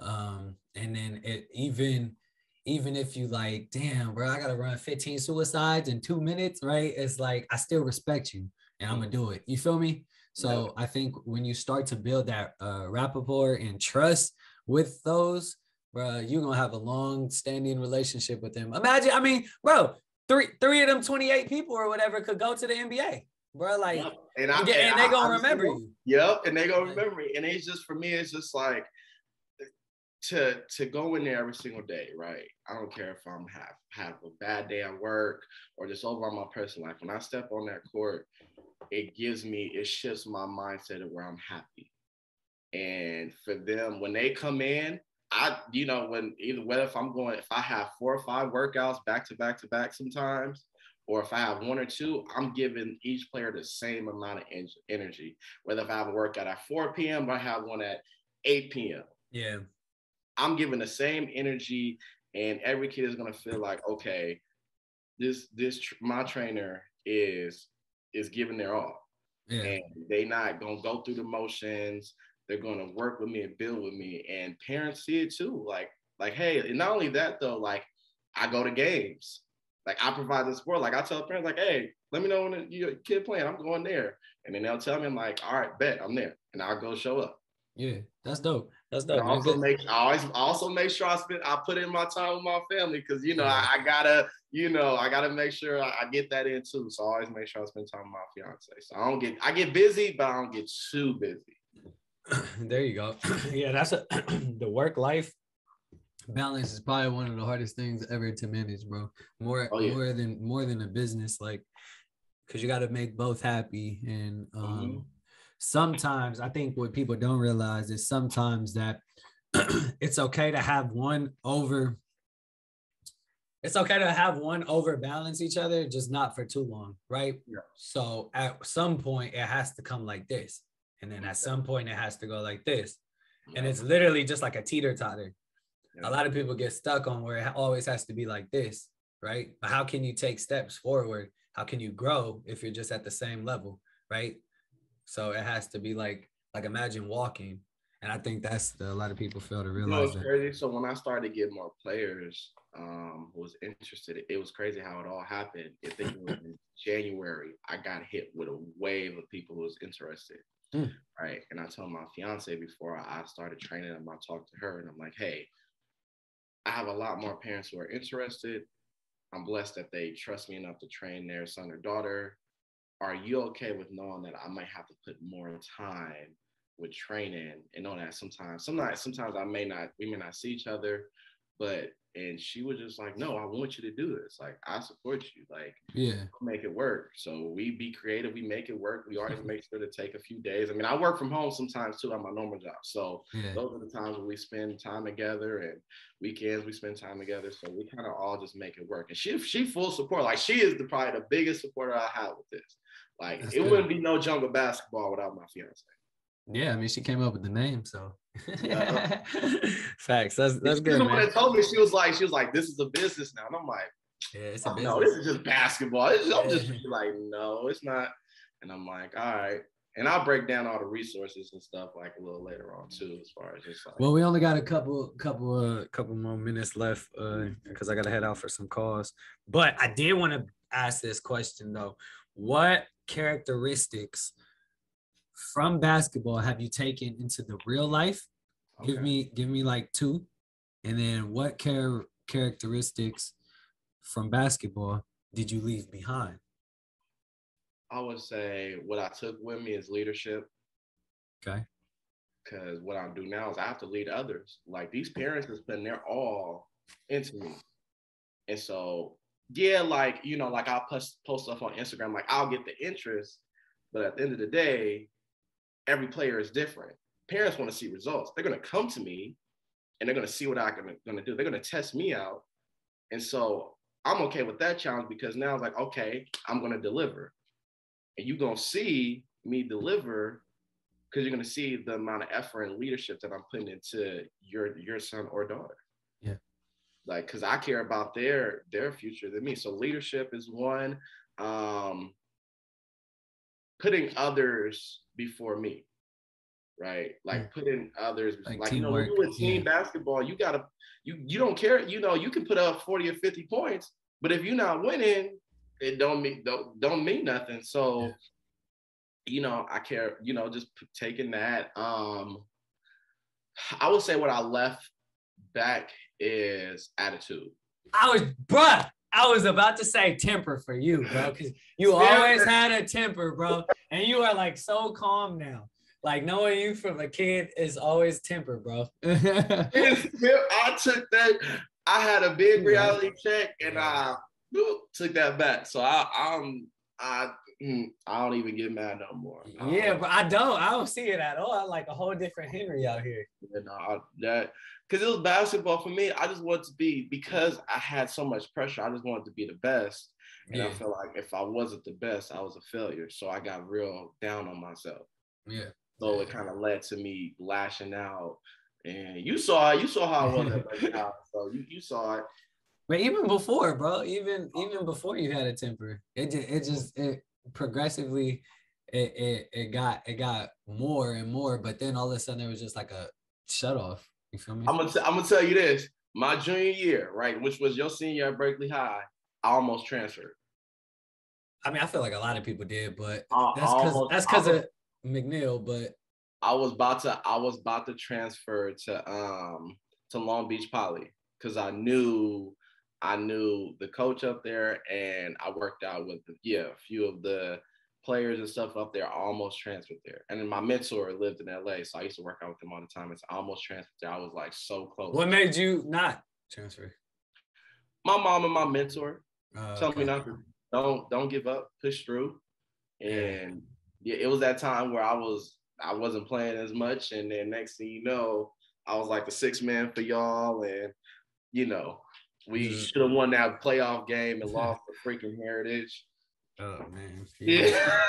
And then it even if you like, damn, bro, I gotta run 15 suicides in 2 minutes, right? It's like, I still respect you and I'm gonna do it. You feel me? So I think when you start to build that rapport and trust with those, bro, you're gonna have a long-standing relationship with them. Imagine, I mean, bro, three of them 28 people or whatever could go to the NBA, bro. Like, and they gonna remember you. Yep, and they gonna remember me. And it's just, for me, it's just like to go in there every single day, right? I don't care if I'm have a bad day at work or just over on my personal life. When I step on that court, it shifts my mindset of where I'm happy. And for them, when they come in, if I have 4 or 5 workouts back to back sometimes, or if I have 1 or 2, I'm giving each player the same amount of energy. Whether if I have a workout at 4 p.m. or I have one at 8 p.m. Yeah. I'm giving the same energy, and every kid is going to feel like, okay, my trainer is giving their all. Yeah. And they not going to go through the motions. They're going to work with me and build with me. And parents see it too. Like, hey, and not only that though, like, I go to games. Like, I provide the support. Like, I tell parents, like, hey, let me know when your kid playing, I'm going there. And then they'll tell me, I'm like, all right, bet, I'm there. And I'll go show up. Yeah, that's dope. That's And dope. I also make sure I put in my time with my family because I gotta make sure I get that in too. So I always make sure I spend time with my fiance. So I get busy, but I don't get too busy. There you go. Yeah, that's the work-life balance is probably one of the hardest things ever to manage, bro. More than a business, like, because you got to make both happy. And sometimes I think what people don't realize is sometimes that it's okay to have one overbalance each other, just not for too long, right? Yeah. So at some point it has to come like this, and then at some point it has to go like this, and it's literally just like a teeter-totter. A lot of people get stuck on where it always has to be like this, right? But how can you take steps forward? How can you grow if you're just at the same level, right? So it has to be like imagine walking. And I think that's a lot of people fail to realize that. Crazy. So when I started to get more players who was interested, it was crazy how it all happened. I think it was in January, I got hit with a wave of people who was interested, right? And I told my fiance before I started training them, I talked to her and I'm like, hey, I have a lot more parents who are interested. I'm blessed that they trust me enough to train their son or daughter. Are you okay with knowing that I might have to put more time with training and know that sometimes we may not see each other, and she was just like, no, I want you to do this. Like, I support you. Like, make it work. So we be creative. We make it work. We always make sure to take a few days. I mean, I work from home sometimes too on my normal job. So those are the times when we spend time together, and weekends we spend time together. So we kind of all just make it work. And she full support. Like, she is probably the biggest supporter I have with this. Like, that's good. Wouldn't be no jungle basketball without my fiance. Yeah, I mean, she came up with the name, so facts. That's good. The one that told me, she was like, this is a business now, and I'm like, it's a business. No, this is just basketball. I'm just like, no, it's not. And I'm like, all right. And I'll break down all the resources and stuff like a little later on too, as far as just like. Well, we only got a couple more minutes left because I gotta head out for some calls. But I did want to ask this question though: what characteristics from basketball have you taken into the real life? Okay. Give me like two, and then what characteristics from basketball did you leave behind? I would say what I took with me is leadership. Okay. Because what I do now is I have to lead others. Like, these parents are putting their all into me, and so like I'll post stuff on Instagram. Like, I'll get the interest, but at the end of the day, every player is different. Parents want to see results. They're going to come to me and they're going to see what I'm going to do. They're going to test me out. And so I'm okay with that challenge because now it's like, okay, I'm going to deliver. And you're going to see me deliver because you're going to see the amount of effort and leadership that I'm putting into your son or daughter. Yeah. Like, because I care about their future than me. So leadership is one. Putting others before me, right? Like, putting others, like teamwork. When you do team basketball, you don't care. You can put up 40 or 50 points, but if you're not winning, it don't mean nothing. So, I care. Just taking that. I would say what I left back is attitude. I was about to say temper for you, bro, because you always had a temper, bro. And you are like so calm now. Like, knowing you from a kid is always temper, bro. I took that. I had a big reality check and I took that back. So I don't even get mad no more. But I don't see it at all. I like a whole different Henry out here. Because it was basketball for me. I just wanted to be, because I had so much pressure, I just wanted to be the best. And I felt like if I wasn't the best, I was a failure. So I got real down on myself. Yeah. So it kind of led to me lashing out. And you saw how I was at my job. So you saw it. But even before, bro, even before you had a temper, it progressively it got more and more. But then all of a sudden it was just like a shut off. You feel me? I'm gonna tell you this. My junior year, right, which was your senior year at Berkeley High, I almost transferred. I mean, I feel like a lot of people did, but that's because of McNeil. But I was about to transfer to Long Beach Poly because I knew the coach up there, and I worked out with a few of the players and stuff up there. I almost transferred there, and then my mentor lived in LA, so I used to work out with him all the time. I almost transferred there. I was like so close. What made you not transfer? My mom and my mentor told me Okay. not to, don't give up, push through, and it was that time where I wasn't playing as much, and then next thing you know, I was like the sixth man for y'all, and we should have won that playoff game and lost the freaking Heritage. Oh man. Yeah.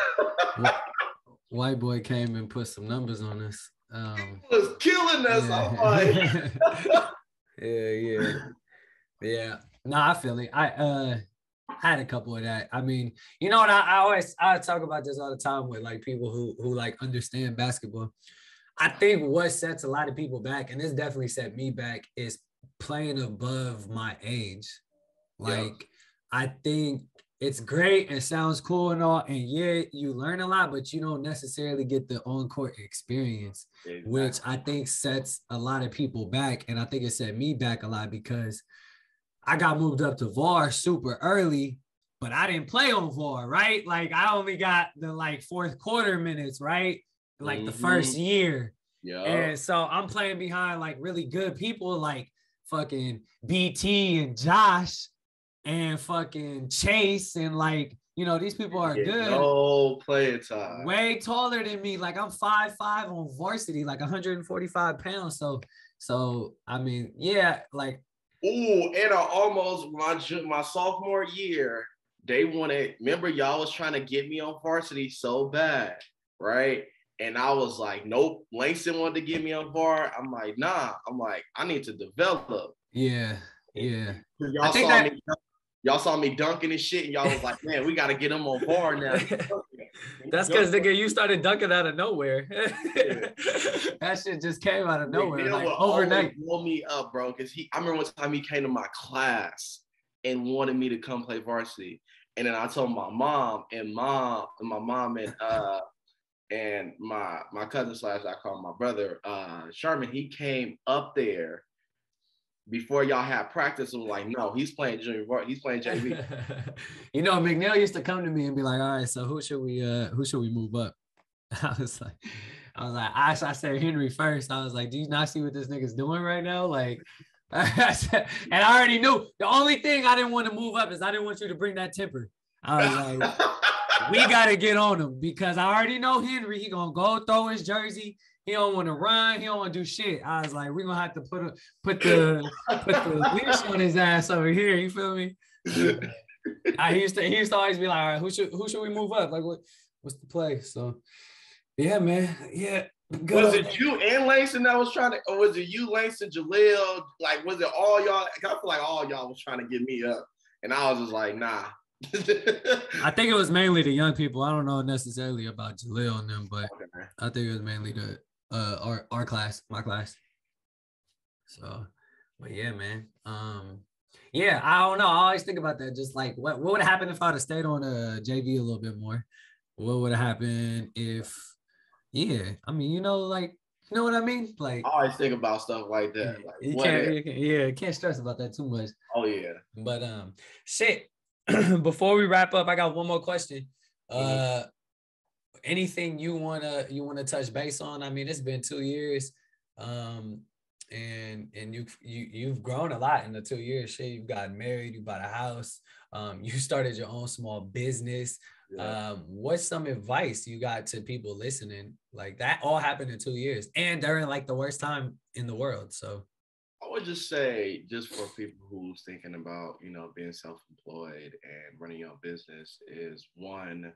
White boy came and put some numbers on us. He was killing us. I'm like, yeah. No, I feel it. I had a couple of that. I mean, you know what? I talk about this all the time with like people who like understand basketball. I think what sets a lot of people back, and this definitely set me back, is playing above my age. Like, I think it's great and sounds cool and all, and yeah, you learn a lot, but you don't necessarily get the on-court experience, which I think sets a lot of people back. And I think it set me back a lot because I got moved up to VAR super early, but I didn't play on VAR, right? Like, I only got the like fourth quarter minutes, right? Like the first year. Yeah. And so I'm playing behind like really good people like fucking BT and Josh and fucking Chase, and like, these people are good. No playing time. Way taller than me. Like, I'm 5'5" on varsity, like 145 pounds. So I mean, yeah, like. Ooh, and I almost my sophomore year, they wanted. Remember, y'all was trying to get me on varsity so bad, right? And I was like, nope. Langston wanted to get me on VAR. I'm like, nah. I'm like, I need to develop. Yeah. Y'all saw me dunking and shit, and y'all was like, man, we got to get him on VAR now. That's because, nigga, you started dunking out of nowhere. That shit just came out of nowhere, like overnight. Blow me up, bro, because I remember one time he came to my class and wanted me to come play varsity. And then I told my mom and my mom and my cousin / I call my brother, Sherman, he came up there before y'all had practice and was like, no, he's playing junior, he's playing JV. McNeil used to come to me and be like, all right, so who should we move up? I was like, I said Henry first. I was like, do you not see what this nigga's doing right now? Like, and I already knew the only thing I didn't want to move up is I didn't want you to bring that temper. I was like, we got to get on him because I already know Henry. He going to go throw his jersey. He don't want to run. He don't want to do shit. I was like, we're going to have to put the leash on his ass over here. You feel me? He used to always be like, all right, who should we move up? Like, what's the play? So, yeah, man. Yeah. Was it you and Langston that was trying to, or was it you, Langston, Jaleel? Like, was it all y'all? I feel like all y'all was trying to get me up. And I was just like, nah. I think it was mainly the young people. I don't know necessarily about Jaleel and them, but I think it was mainly the our class, my class. So, but yeah, man. Yeah, I don't know. I always think about that. Just like what would have happened if I'd have stayed on JV a little bit more? What would have happened if? Yeah, I mean, like, you know what I mean? Like, I always think about stuff like that. Like, you can't stress about that too much. Oh yeah. But shit. Before we wrap up, I got one more question. Anything you wanna touch base on? I mean, it's been 2 years, and you've grown a lot in the 2 years. Shit, you've gotten married, you bought a house, you started your own small business. Yeah. What's some advice you got to people listening? Like, that all happened in 2 years, and during like the worst time in the world. So I would just say, just for people who's thinking about, being self-employed and running your own business, is one,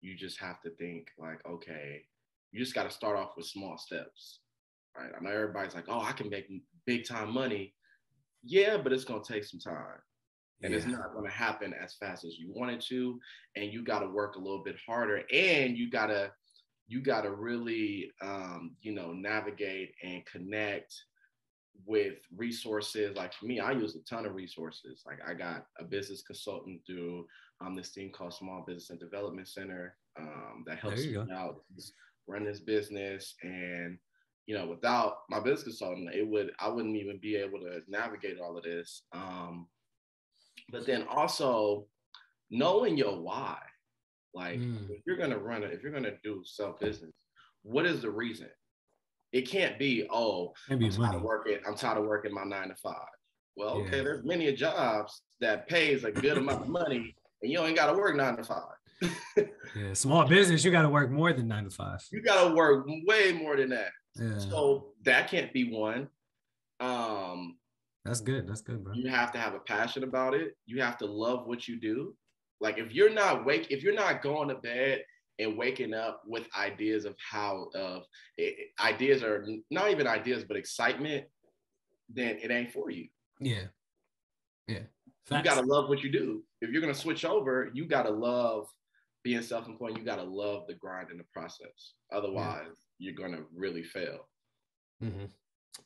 you just have to think like, okay, you just got to start off with small steps, right? I know everybody's like, oh, I can make big time money. Yeah, but it's going to take some time. And it's not going to happen as fast as you want it to. And you got to work a little bit harder. And you got to really, navigate and connect with resources. Like for me, I use a ton of resources. Like I got a business consultant through this thing called Small Business and Development Center that helps me out run this business, and without my business consultant, I wouldn't even be able to navigate all of this. But then also knowing your why, like if you're gonna do self business, what is the reason? It can't be, I'm tired of working my 9 to 5. Well, okay, there's many jobs that pays a good amount of money, and you ain't got to work 9 to 5. Yeah, small business, you got to work more than 9 to 5. You got to work way more than that. Yeah. So that can't be one. That's good, bro. You have to have a passion about it. You have to love what you do. Like if you're not going to bed and waking up with ideas of ideas are not even ideas, but excitement, then it ain't for you. Yeah. Facts. You got to love what you do. If you're going to switch over, you got to love being self-employed. You got to love the grind and the process. Otherwise, you're going to really fail. Mm-hmm.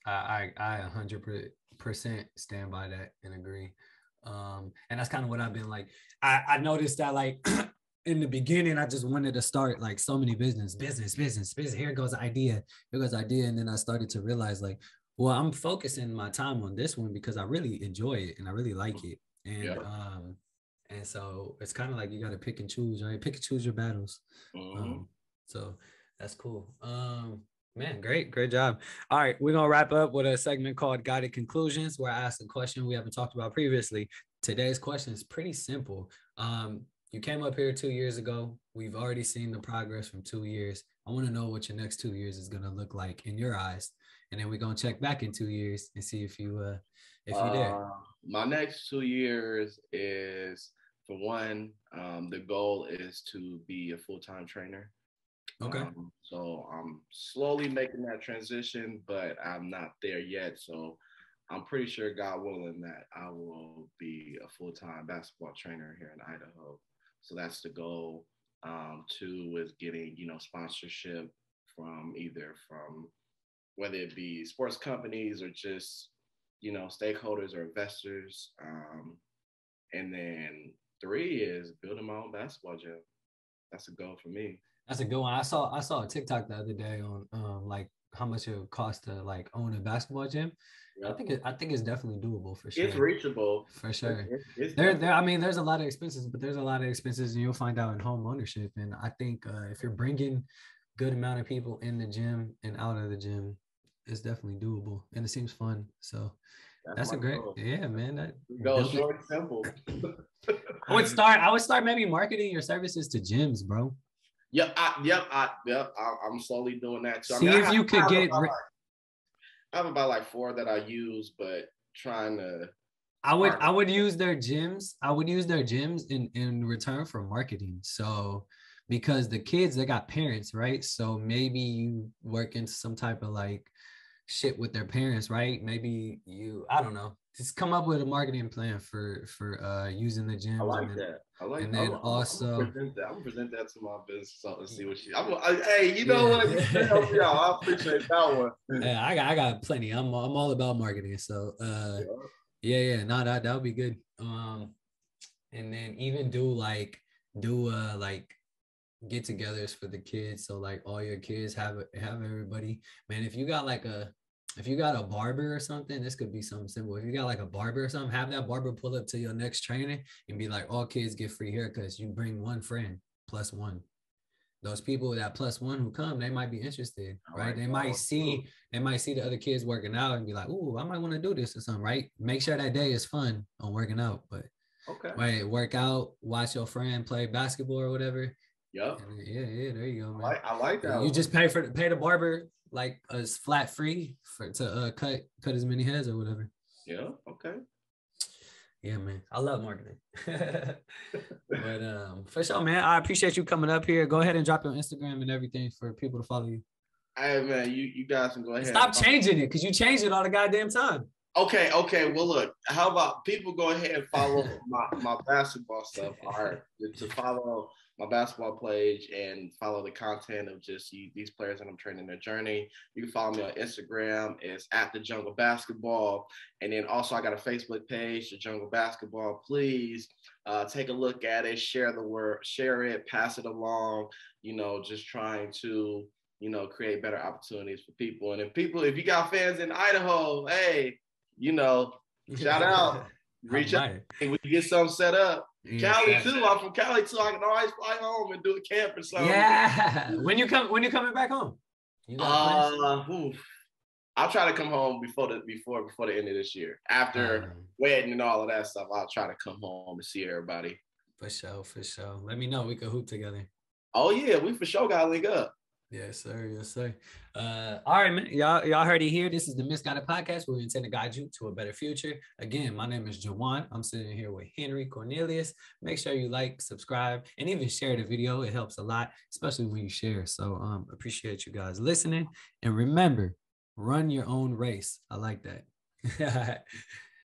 I 100% stand by that and agree. And that's kind of what I've been like. I noticed that like in the beginning, I just wanted to start like so many business. Here goes the idea. And then I started to realize like, well, I'm focusing my time on this one because I really enjoy it and I really like it. And and so it's kind of like you got to pick and choose, right? Pick and choose your battles. So that's cool. Man, great job. All right, we're gonna wrap up with a segment called Guided Conclusions, where I ask a question we haven't talked about previously. Today's question is pretty simple. You came up here 2 years ago. We've already seen the progress from 2 years. I want to know what your next 2 years is gonna look like in your eyes, and then we're gonna check back in 2 years and see if you're there. My next 2 years is, for one, the goal is to be a full-time trainer. Okay. So I'm slowly making that transition, but I'm not there yet. So I'm pretty sure, God willing, that I will be a full-time basketball trainer here in Idaho. So that's the goal. 2 is getting, sponsorship from whether it be sports companies or just, stakeholders or investors. And then 3 is building my own basketball gym. That's a goal for me. That's a good one. I saw a TikTok the other day on like how much it would cost to like own a basketball gym. Yep. I think it's definitely doable for sure. It's reachable for sure. I mean, there's a lot of expenses, but there's a lot of expenses, and you'll find out in home ownership. And I think if you're bringing good amount of people in the gym and out of the gym, it's definitely doable, and it seems fun. So that's a great goal. Yeah, man. That go short and simple. I would start maybe marketing your services to gyms, bro. I'm slowly doing that too. See if you could get. I have about like 4 that I use, but trying to. I would use their gyms. I would use their gyms in return for marketing. So because the kids, they got parents, right? So maybe you work into some type of like shit with their parents, right? Maybe I don't know. Just come up with a marketing plan for using the gym. I like that. And then also, I'm gonna present that to my business and see what hey, you know what? Help me out. I appreciate that one. Yeah, I got plenty. I'm all about marketing. So no, that would be good. And then even do get-togethers for the kids. So like all your kids have everybody. Man, if you got a barber or something, this could be something simple. If you got like a barber or something, have that barber pull up to your next training and be like, all kids get free haircuts. You bring one friend plus one. Those people that plus one who come, they might be interested, right? They might see the other kids working out and be like, ooh, I might want to do this or something, right? Make sure that day is fun on working out, but work out, watch your friend play basketball or whatever. Yep. Yeah, there you go, man. I like that. You just pay the barber like as flat free to cut as many heads or whatever. Yeah. Okay. Yeah, man. I love marketing. But for sure, man. I appreciate you coming up here. Go ahead and drop your Instagram and everything for people to follow you. Hey, man, you guys can go ahead. Stop changing it because you change it all the goddamn time. Okay. Well, look. How about people go ahead and follow my basketball stuff? All right, to follow my basketball page and follow the content of just these players that I'm training their journey. You can follow me on Instagram. It's @TheJungleBasketball. And then also I got a Facebook page, The Jungle Basketball. Please take a look at it, share the word, share it, pass it along, just trying to, create better opportunities for people. And if you got fans in Idaho, hey, shout out, reach out, and we can get something set up. Yeah, Cali too. I'm from Cali too. I can always fly home and do a camp or something. Yeah. When you coming back home? I'll try to come home before the end of this year. After wedding and all of that stuff, I'll try to come home and see everybody. For sure. Let me know. We can hoop together. Oh yeah, we for sure gotta link up. Yes, sir. All right, man. Y'all heard it here. This is the Misguided Podcast, where we intend to guide you to a better future. Again, my name is Juwan. I'm sitting here with Henry Cornelious. Make sure you like, subscribe, and even share the video. It helps a lot, especially when you share. So appreciate you guys listening. And remember, run your own race. I like that.